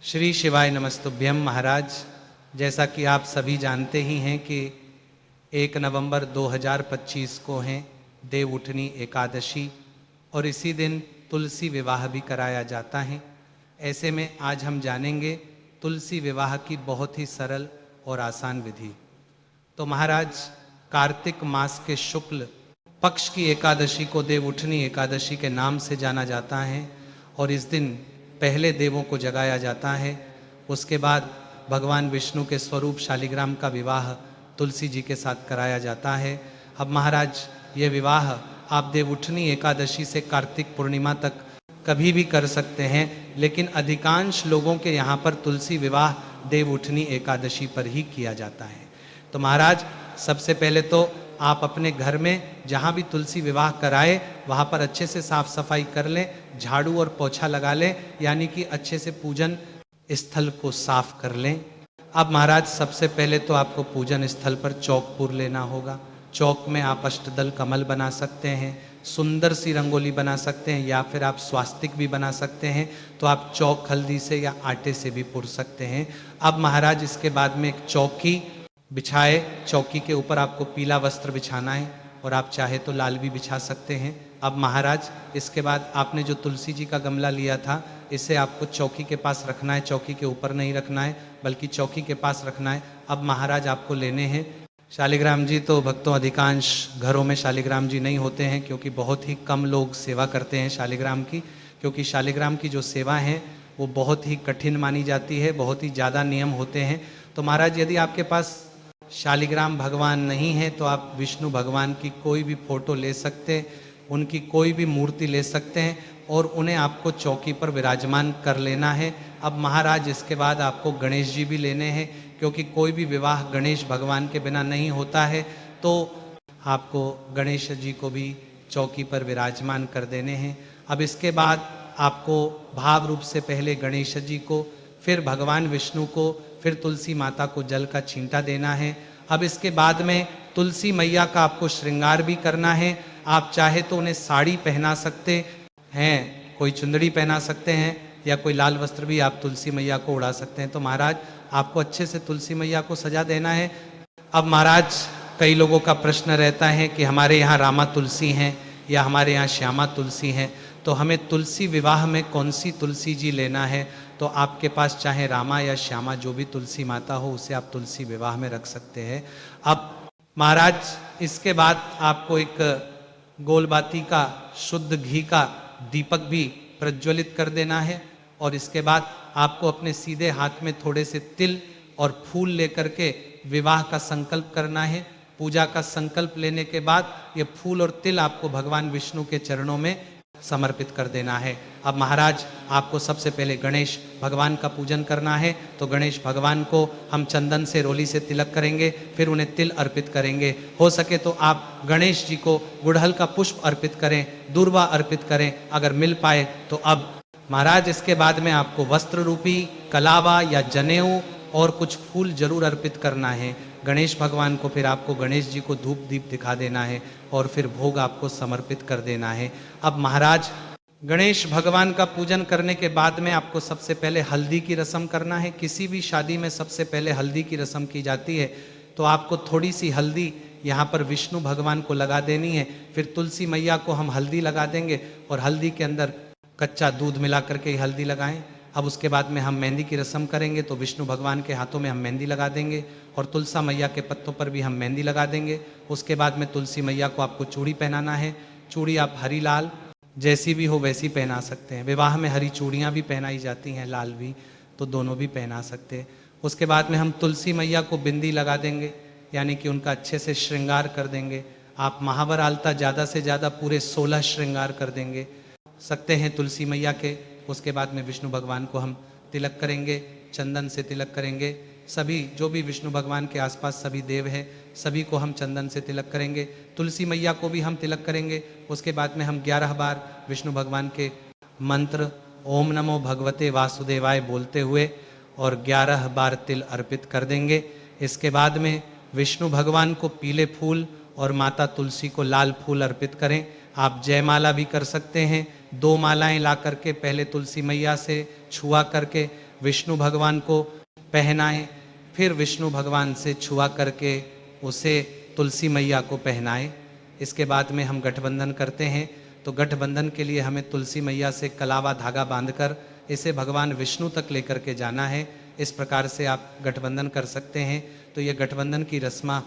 श्री शिवाय नमस्तुभ्यम। महाराज, जैसा कि आप सभी जानते ही हैं कि 1 नवंबर 2025 को हैं देव उठनी एकादशी और इसी दिन तुलसी विवाह भी कराया जाता है। ऐसे में आज हम जानेंगे तुलसी विवाह की बहुत ही सरल और आसान विधि। तो महाराज, कार्तिक मास के शुक्ल पक्ष की एकादशी को देव उठनी एकादशी के नाम से जाना जाता है और इस दिन पहले देवों को जगाया जाता है। उसके बाद भगवान विष्णु के स्वरूप शालिग्राम का विवाह तुलसी जी के साथ कराया जाता है। अब महाराज, ये विवाह आप देव उठनी एकादशी से कार्तिक पूर्णिमा तक कभी भी कर सकते हैं, लेकिन अधिकांश लोगों के यहाँ पर तुलसी विवाह देव उठनी एकादशी पर ही किया जाता है। तो महाराज, सबसे पहले तो आप अपने घर में जहाँ भी तुलसी विवाह कराए वहाँ पर अच्छे से साफ सफाई कर लें, झाड़ू और पोछा लगा लें, यानी कि अच्छे से पूजन स्थल को साफ कर लें। अब महाराज, सबसे पहले तो आपको पूजन स्थल पर चौक पूर लेना होगा। चौक में आप अष्टदल कमल बना सकते हैं, सुंदर सी रंगोली बना सकते हैं, या फिर आप स्वास्तिक भी बना सकते हैं। तो आप चौक हल्दी से या आटे से भी पुर सकते हैं। अब महाराज, इसके बाद में एक चौकी बिछाए, चौकी के ऊपर आपको पीला वस्त्र बिछाना है और आप चाहे तो लाल भी बिछा सकते हैं। अब महाराज, इसके बाद आपने जो तुलसी जी का गमला लिया था इसे आपको चौकी के पास रखना है, चौकी के ऊपर नहीं रखना है बल्कि चौकी के पास रखना है। अब महाराज, आपको लेने हैं शालिग्राम जी। तो भक्तों, अधिकांश घरों में शालिग्राम जी नहीं होते हैं क्योंकि बहुत ही कम लोग सेवा करते हैं शालिग्राम की, क्योंकि शालिग्राम की जो सेवा है वो बहुत ही कठिन मानी जाती है, बहुत ही ज़्यादा नियम होते हैं। तो महाराज, यदि आपके पास शालिग्राम भगवान नहीं है तो आप विष्णु भगवान की कोई भी फोटो ले सकते, उनकी कोई भी मूर्ति ले सकते हैं और उन्हें आपको चौकी पर विराजमान कर लेना है। अब महाराज, इसके बाद आपको गणेश जी भी लेने हैं, क्योंकि कोई भी विवाह गणेश भगवान के बिना नहीं होता है। तो आपको गणेश जी को भी चौकी पर विराजमान कर देने हैं। अब इसके बाद आपको भाव रूप से पहले गणेश जी को, फिर भगवान विष्णु को, फिर तुलसी माता को जल का छींटा देना है। अब इसके बाद में तुलसी मैया का आपको श्रृंगार भी करना है। आप चाहे तो उन्हें साड़ी पहना सकते हैं, कोई चुंदड़ी पहना सकते हैं, या कोई लाल वस्त्र भी आप तुलसी मैया को उड़ा सकते हैं। तो महाराज, आपको अच्छे से तुलसी मैया को सजा देना है। अब महाराज, कई लोगों का प्रश्न रहता है कि हमारे यहाँ रामा तुलसी हैं या हमारे यहाँ श्यामा तुलसी हैं, तो हमें तुलसी विवाह में कौन सी तुलसी जी लेना है? तो आपके पास चाहे रामा या श्यामा जो भी तुलसी माता हो उसे आप तुलसी विवाह में रख सकते हैं। अब महाराज, इसके बाद आपको एक गोलबाती का शुद्ध घी का दीपक भी प्रज्वलित कर देना है और इसके बाद आपको अपने सीधे हाथ में थोड़े से तिल और फूल लेकर के विवाह का संकल्प करना है। पूजा का संकल्प लेने के बाद ये फूल और तिल आपको भगवान विष्णु के चरणों में समर्पित कर देना है। अब महाराज, आपको सबसे पहले गणेश भगवान का पूजन करना है। तो गणेश भगवान को हम चंदन से, रोली से तिलक करेंगे, फिर उन्हें तिल अर्पित करेंगे। हो सके तो आप गणेश जी को गुड़हल का पुष्प अर्पित करें, दूर्वा अर्पित करें अगर मिल पाए तो। अब महाराज, इसके बाद में आपको वस्त्र रूपी कलावा या जनेऊ और कुछ फूल जरूर अर्पित करना है गणेश भगवान को। फिर आपको गणेश जी को धूप दीप दिखा देना है और फिर भोग आपको समर्पित कर देना है। अब महाराज, गणेश भगवान का पूजन करने के बाद में आपको सबसे पहले हल्दी की रस्म करना है। किसी भी शादी में सबसे पहले हल्दी की रस्म की जाती है। तो आपको थोड़ी सी हल्दी यहाँ पर विष्णु भगवान को लगा देनी है, फिर तुलसी मैया को हम हल्दी लगा देंगे और हल्दी के अंदर कच्चा दूध मिला करके हल्दी लगाएं। अब उसके बाद में हम मेहंदी की रस्म करेंगे, तो विष्णु भगवान के हाथों में हम मेहंदी लगा देंगे और तुलसा मैया के पत्तों पर भी हम मेहंदी लगा देंगे। उसके बाद में तुलसी मैया को आपको चूड़ी पहनाना है। चूड़ी आप हरी लाल जैसी भी हो वैसी पहना सकते हैं। विवाह में हरी चूड़ियाँ भी पहनाई जाती हैं, लाल भी, तो दोनों भी पहना सकते हैं। उसके बाद में हम तुलसी मैया को बिंदी लगा देंगे, यानी कि उनका अच्छे से श्रृंगार कर देंगे। आप महावर आलता ज़्यादा से ज़्यादा पूरे 16 श्रृंगार कर देंगे सकते हैं तुलसी मैया के। उसके बाद में विष्णु भगवान को हम तिलक करेंगे, चंदन से तिलक करेंगे। सभी जो भी विष्णु भगवान के आसपास सभी देव हैं सभी को हम चंदन से तिलक करेंगे। तुलसी मैया को भी हम तिलक करेंगे। उसके बाद में हम 11 बार विष्णु भगवान के मंत्र ओम नमो भगवते वासुदेवाय बोलते हुए और 11 बार तिल अर्पित कर देंगे। इसके बाद में विष्णु भगवान को पीले फूल और माता तुलसी को लाल फूल अर्पित करें। आप जयमाला भी कर सकते हैं। 2 मालाएं ला करके पहले तुलसी मैया से छुआ करके विष्णु भगवान को पहनाएं, फिर विष्णु भगवान से छुआ करके उसे तुलसी मैया को पहनाएं। इसके बाद में हम गठबंधन करते हैं। तो गठबंधन के लिए हमें तुलसी मैया से कलावा धागा बांधकर इसे भगवान विष्णु तक लेकर के जाना है। इस प्रकार से आप गठबंधन कर सकते हैं। तो ये गठबंधन की रस्म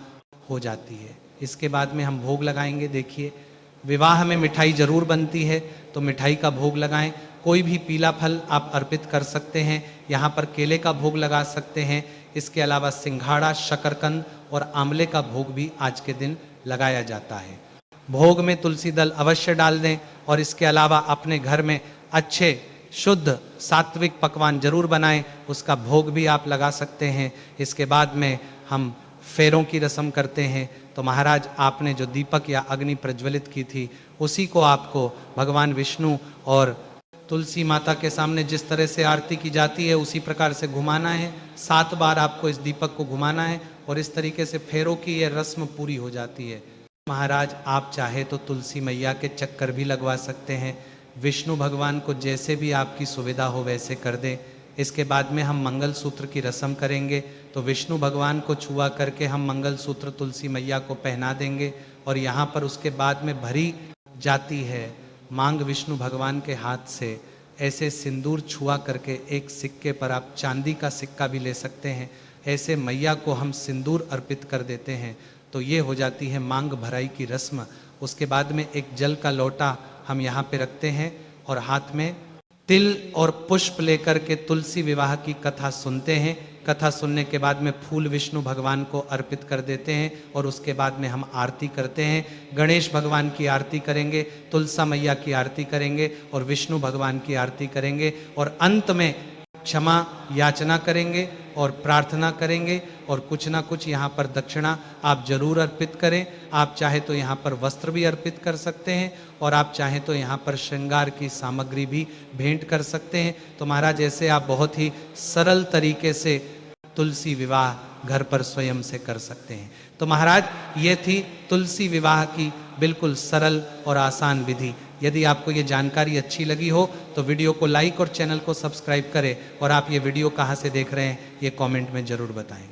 हो जाती है। इसके बाद में हम भोग लगाएंगे। देखिए, विवाह में मिठाई जरूर बनती है, तो मिठाई का भोग लगाएं। कोई भी पीला फल आप अर्पित कर सकते हैं। यहाँ पर केले का भोग लगा सकते हैं। इसके अलावा सिंघाड़ा, शकरकंद और आंवले का भोग भी आज के दिन लगाया जाता है। भोग में तुलसी दल अवश्य डाल दें और इसके अलावा अपने घर में अच्छे शुद्ध सात्विक पकवान जरूर बनाएं, उसका भोग भी आप लगा सकते हैं। इसके बाद में हम फेरों की रस्म करते हैं। तो महाराज, आपने जो दीपक या अग्नि प्रज्वलित की थी, उसी को आपको भगवान विष्णु और तुलसी माता के सामने जिस तरह से आरती की जाती है उसी प्रकार से घुमाना है। 7 बार आपको इस दीपक को घुमाना है और इस तरीके से फेरों की ये रस्म पूरी हो जाती है। महाराज, आप चाहे तो तुलसी मैया के चक्कर भी लगवा सकते हैं। विष्णु भगवान को जैसे भी आपकी सुविधा हो वैसे कर दें। इसके बाद में हम मंगल सूत्र की रस्म करेंगे। तो विष्णु भगवान को छुआ करके हम मंगल सूत्र तुलसी मैया को पहना देंगे और यहाँ पर उसके बाद में भरी जाती है मांग विष्णु भगवान के हाथ से। ऐसे सिंदूर छुआ करके एक सिक्के पर आप चांदी का सिक्का भी ले सकते हैं। ऐसे मैया को हम सिंदूर अर्पित कर देते हैं। तो ये हो जाती है मांग भराई की रस्म। उसके बाद में एक जल का लोटा हम यहाँ पे रखते हैं और हाथ में तिल और पुष्प लेकर के तुलसी विवाह की कथा सुनते हैं। कथा सुनने के बाद में फूल विष्णु भगवान को अर्पित कर देते हैं और उसके बाद में हम आरती करते हैं। गणेश भगवान की आरती करेंगे, तुलसा मैया की आरती करेंगे और विष्णु भगवान की आरती करेंगे और अंत में क्षमा याचना करेंगे और प्रार्थना करेंगे और कुछ ना कुछ यहाँ पर दक्षिणा आप जरूर अर्पित करें। आप चाहे तो यहाँ पर वस्त्र भी अर्पित कर सकते हैं और आप चाहें तो यहाँ पर श्रृंगार की सामग्री भी भेंट कर सकते हैं। तो महाराज, ऐसे आप बहुत ही सरल तरीके से तुलसी विवाह घर पर स्वयं से कर सकते हैं। तो महाराज, ये थी तुलसी विवाह की बिल्कुल सरल और आसान विधि। यदि आपको ये जानकारी अच्छी लगी हो तो वीडियो को लाइक और चैनल को सब्सक्राइब करें और आप ये वीडियो कहाँ से देख रहे हैं ये कमेंट में ज़रूर बताएं।